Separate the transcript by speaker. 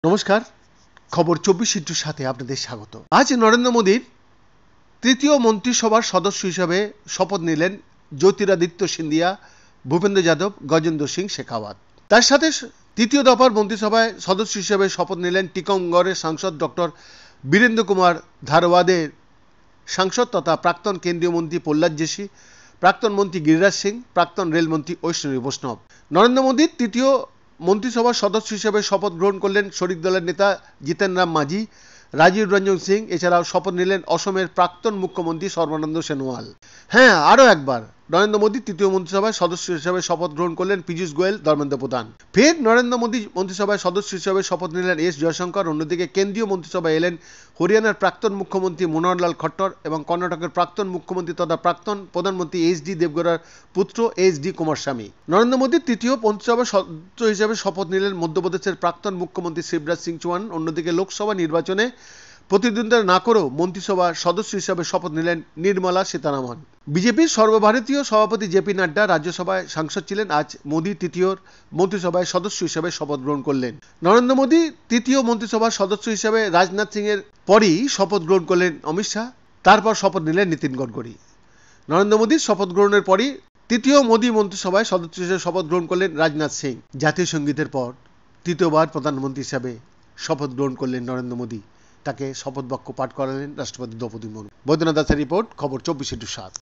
Speaker 1: নমস্কার, খবর 24 সাথে আপনাদের স্বাগত। আজ নরেন্দ্র মোদীর তৃতীয় মন্ত্রিসভার সদস্য হিসেবে শপথ নিলেন জ্যোতিরাদিত্য সিন্ধিয়া, ভূপেন্দ্র যাদব, গজেন্দ্র সিং শেখাওয়াত। তার সাথে তৃতীয় দফার মন্ত্রিসভায় সদস্য হিসেবে শপথ নিলেন টিকমগড়ের সাংসদ ডক্টর বীরেন্দ্র কুমার ধারওয়াদের সাংসদ তথা প্রাক্তন কেন্দ্রীয় মন্ত্রী প্রহ্লাদ যোশী, প্রাক্তন মন্ত্রী গিরিরাজ সিং, প্রাক্তন রেলমন্ত্রী ঐশ্বরী বৈষ্ণব। নরেন্দ্র মোদীর তৃতীয় মন্ত্রিসভার সদস্য হিসেবে শপথ গ্রহণ করলেন শরিক দলের নেতা জিতেন রাম মাঝি, রাজীব রঞ্জন সিং। এছাড়াও শপথ নিলেন অসমের প্রাক্তন মুখ্যমন্ত্রী সর্বানন্দ সোনোয়াল। হ্যাঁ, আরও একবার নরেন্দ্র মোদী তৃতীয় মন্ত্রিসভায় সদস্য হিসেবে শপথ গ্রহণ করলেন পীযূষ গোয়েল, ধর্মেন্দ্র প্রধান। ফের নরেন্দ্র মোদী মন্ত্রিসভায় সদস্য হিসেবে শপথ নিলেন এস জয়শঙ্কর। অন্যদিকে কেন্দ্রীয় মন্ত্রিসভায় এলেন হরিয়ানার প্রাক্তন মুখ্যমন্ত্রী মনোহরলাল খট্টর এবং কর্ণাটকের প্রাক্তন মুখ্যমন্ত্রী তথা প্রাক্তন প্রধানমন্ত্রী এইচ ডি দেবগৌড়ার পুত্র এইচ ডি কুমারস্বামী। নরেন্দ্র মোদীর তৃতীয় মন্ত্রিসভার সদস্য হিসেবে শপথ নিলেন মধ্যপ্রদেশের প্রাক্তন মুখ্যমন্ত্রী শিবরাজ সিং চৌহান। অন্যদিকে লোকসভা নির্বাচনে প্রতিদ্বন্দ্বিতা না করেও মন্ত্রিসভার সদস্য হিসেবে শপথ নিলেন নির্মলা সীতারামন। বিজেপির সর্বভারতীয় সভাপতি জেপি নাড্ডা রাজ্যসভায় সাংসদ ছিলেন। আজ মোদী তৃতীয় মন্ত্রিসভায় সদস্য হিসেবে শপথ গ্রহণ করলেন। নরেন্দ্র মোদী তৃতীয় মন্ত্রিসভার সদস্য হিসেবে রাজনাথ সিং এর পরই শপথ গ্রহণ করলেন অমিত শাহ। তারপর শপথ নিলেন নীতিন গডকরি। নরেন্দ্র মোদীর শপথ গ্রহণের পরই তৃতীয় মোদী মন্ত্রিসভায় সদস্য হিসেবে শপথ গ্রহণ করলেন রাজনাথ সিং। জাতীয় সঙ্গীতের পর তৃতীয়বার প্রধানমন্ত্রী হিসাবে শপথ গ্রহণ করলেন নরেন্দ্র মোদী। তাকে শপথ বাক্য পাঠ করালেন রাষ্ট্রপতি দ্রৌপদী মুর্মু। বৈদ্যনাথ দাসের রিপোর্ট, খবর 24/7।